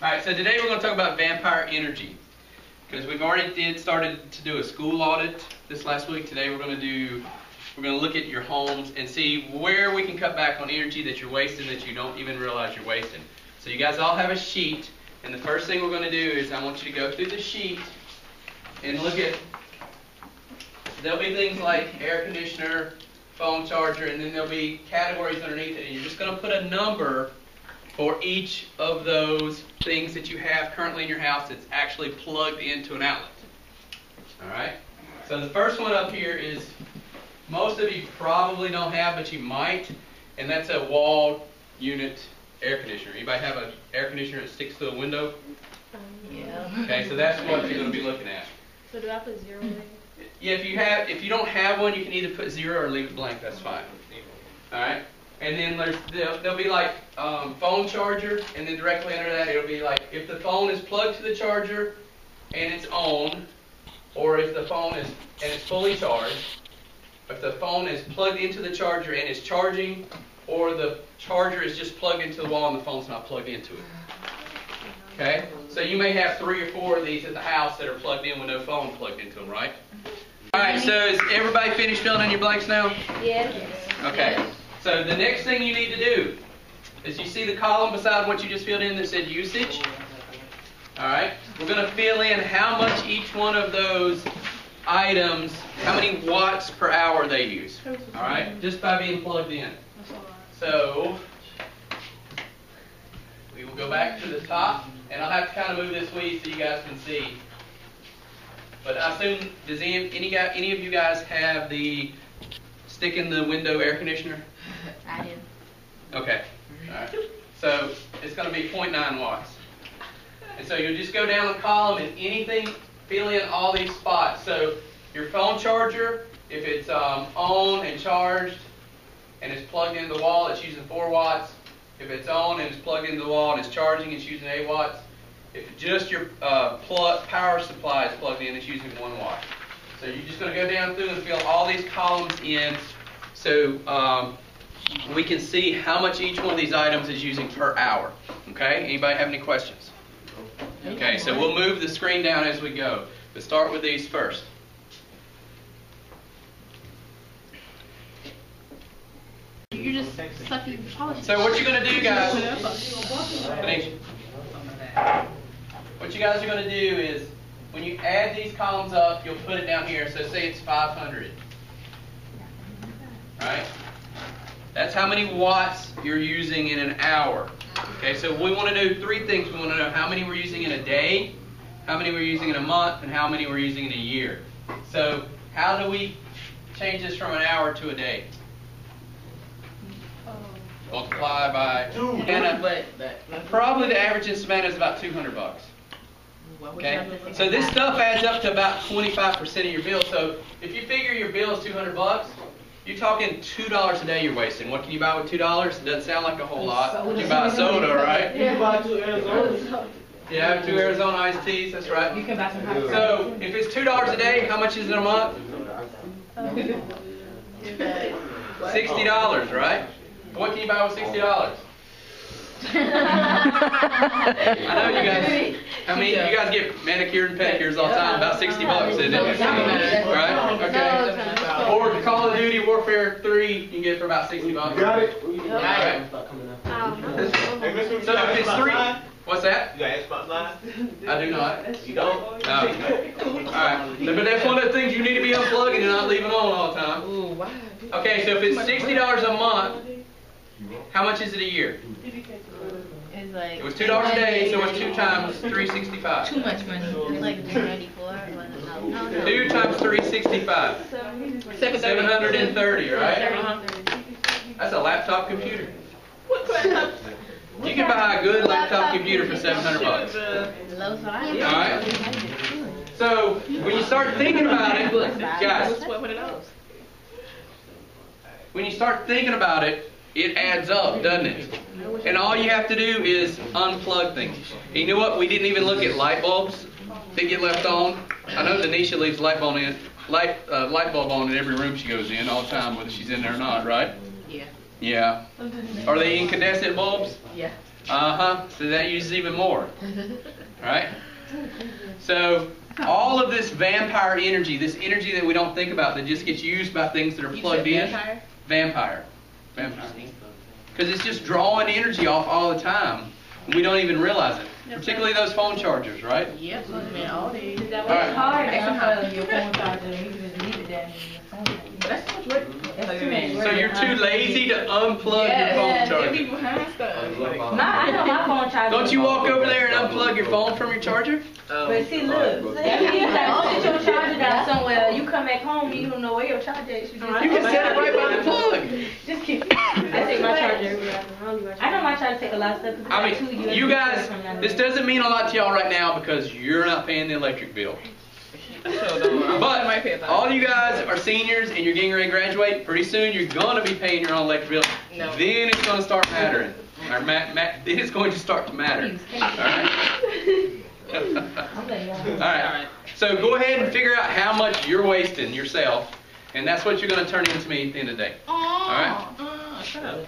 Alright, so today we're going to talk about vampire energy. Because we've already started to do a school audit this last week. Today we're going to look at your homes and see where we can cut back on energy that you're wasting that you don't even realize you're wasting. So you guys all have a sheet, and the first thing we're going to do is I want you to go through the sheet and look at, there'll be things like air conditioner, phone charger, and then there'll be categories underneath it, and you're just going to put a number for each of those things that you have currently in your house that's actually plugged into an outlet. Alright? So the first one up here is, most of you probably don't have, but you might, and that's a wall unit air conditioner. Anybody have an air conditioner that sticks to a window? Yeah. Okay, so that's what you're going to be looking at. So do I put 0 in? Yeah, if you don't have one, you can either put 0 or leave it blank. That's fine. Alright? And then there'll be like phone charger, and then directly under that it'll be like if the phone is plugged to the charger and it's on, or if the phone is and it's fully charged, if the phone is plugged into the charger and it's charging, or the charger is just plugged into the wall and the phone's not plugged into it. Okay? So you may have 3 or 4 of these at the house that are plugged in with no phone plugged into them, right? Alright, so is everybody finished filling in your blanks now? Yes. Okay. So the next thing you need to do is you see the column beside what you just filled in that said usage. Alright, we're going to fill in how much each one of those items, how many watts per hour they use. Alright, just by being plugged in. So we will go back to the top, and I'll have to kind of move this way so you guys can see. But I assume, does any of you guys have the stick in the window air conditioner? I do. Okay. Alright. So it's going to be 0.9 watts. And so you'll just go down the column and anything, fill in all these spots. So your phone charger, if it's on and charged and it's plugged into the wall, it's using 4 watts. If it's on and it's plugged into the wall and it's charging, it's using 8 watts. If just your power supply is plugged in, it's using 1 watt. So you're just going to go down through and fill all these columns in so we can see how much each one of these items is using per hour. Okay? Anybody have any questions? Okay, so we'll move the screen down as we go. Let's start with these first. You're just sucking polish. So what you're going to do, guys, what you guys are going to do is, when you add these columns up, you'll put it down here. So say it's 500. Alright? That's how many watts you're using in an hour. Okay, so we want to do 3 things. We want to know how many we're using in a day, how many we're using in a month, and how many we're using in a year. So how do we change this from an hour to a day? Multiply by 2. And probably the average in Savannah is about $200. Okay, so this stuff adds up to about 25% of your bill. So if you figure your bill is $200, you're talking $2 a day you're wasting. What can you buy with $2? It doesn't sound like a whole lot. You can buy soda, right? You can buy 2 Arizona. Yeah, 2 Arizona iced teas. That's right. You can buy some hot So if it's $2 a day, how much is it a month? $60, right? What can you buy with $60? I know you guys. I mean, you guys get manicured and pedicures all the time. About $60, isn't it? Right? Okay. Or Call of Duty Warfare 3, you can get it for about $60. Got it? Alright. So if it's 3, what's that? You got Xbox Live? I do not. You don't? No. Alright. But that's one of the things you need to be unplugging and not leaving on all the time. Okay, so if it's $60 a month, how much is it a year? It's like It was $2 a day, so it's 2 times 365. too much money. It's like 394. 2 times 365. 730, right? That's a laptop computer. You can buy a good laptop computer for $700. Alright? So, when you start thinking about it, guys, when you start thinking about it, it adds up, doesn't it? And all you have to do is unplug things. And you know what? We didn't even look at light bulbs that get left on. I know Denisha leaves light bulb on in every room she goes in all the time, whether she's in there or not, right? Yeah. Yeah. Are they incandescent bulbs? Yeah. So that uses even more. Right? So all of this vampire energy, this energy that we don't think about, that just gets used by things that are plugged in. Vampire. Because it's just drawing energy off all the time. We don't even realize it. Particularly those phone chargers, right? Yep, man, all day. All right. hard now for your phone charger. You can just leave it there and your phone. That's too much work. That's too much work. So you're too lazy to unplug your phone charger. behind stuff. I know my phone charger. Don't you walk over there and unplug your phone from your charger? But see, look, that means you gotta sit your charger down somewhere. You come back home, you don't know where your charger is. You can set it right by the plug. Just kidding. I take my charger everywhere. I know my charger take a lot of stuff. I mean, you guys, this doesn't mean a lot to y'all right now because you're not paying the electric bill. But all you guys are seniors and you're getting ready to graduate. Pretty soon you're going to be paying your own electric bill. No. Then it's going to start mattering. Or then it's going to start to matter. All right? All right. So go ahead and figure out how much you're wasting yourself. And that's what you're going to turn into me at the end of the day. All right? Shut up.